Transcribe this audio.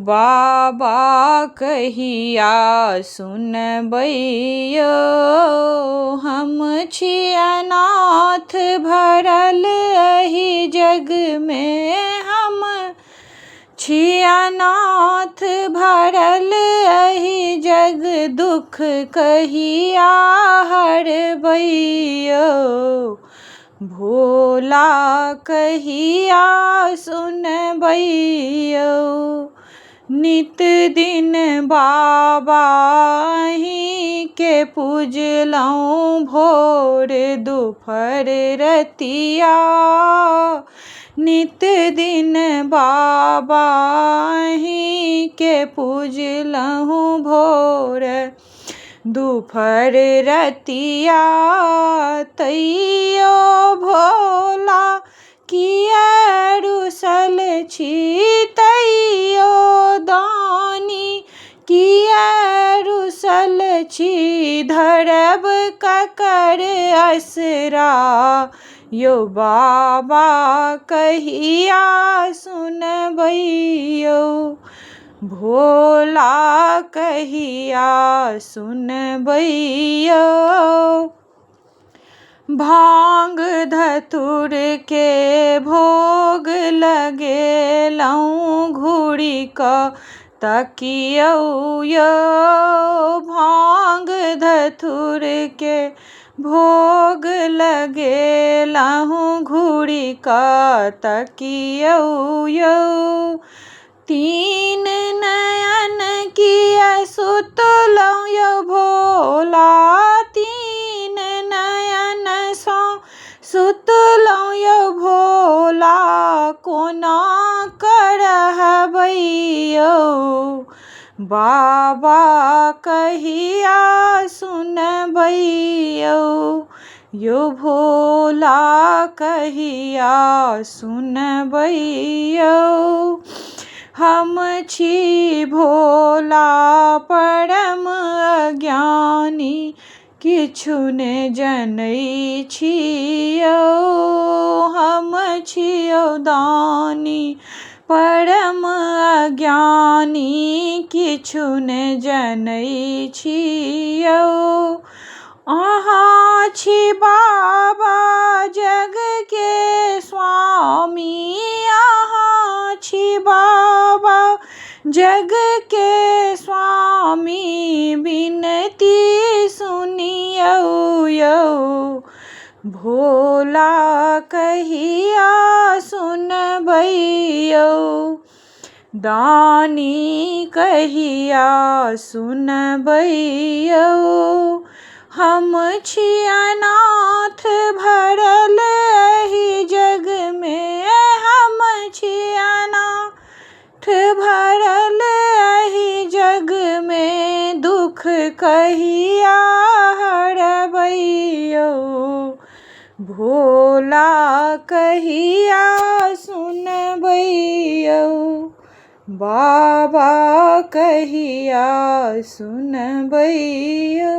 बाबा कहिया सुनबैयो, हम छी अनाथ भरल एहि जग में, हम छी अनाथ भरल एहि जग, दुख कहिया हरबैयो, भोला कहिया सुनबैयो। नित दिन बाबा अहीं के पूजलहुँ, भोर दुपहर रतिया, नित दिन बाबा अहीं के पूजलहुँ, भोर दुपहर रतिया। तैयो भोला किया रुसल छी, तैयो दानी किया रुसल छी, धरब ककर असरा, यो बाबा कहिया सुनबैयो, भोला कहिया सुनबैयो। भांग धतूर के भोग लगेलहुँ, घूरी कऽ तकियौ यो, भांग धतूर के भोग लगेलहुँ, घूरी कऽ तकियौ यो। तीन नयन किया सुतलहुँ यो भोला, तीन नयन सँ सुतलहुँ यो भोला, कोना कऽ रहबैयो, बाबा कहिया सुनबैयो, यो भोला कहिया सुनबैयो। हम छी भोला परम अज्ञानी, किछु ने जनै छियौ, हम छियौ दानी परम अज्ञानी, किछु ने जनै छियौ। अहाँ छी बाबा जग के स्वामी, अहाँ छी बाबा जग के स्वामी, बिनती सुनियौ यो, भोला कहिया सुनबैयो, दानी कहिया सुनबैयो। हम छी अनाथ भरल एहि जग में, हम छी अनाथ भरल एहि जग में, दुख कहिया हरबैयो, भोला कहिया सुनबैयो, बाबा कहिया सुनबैयो।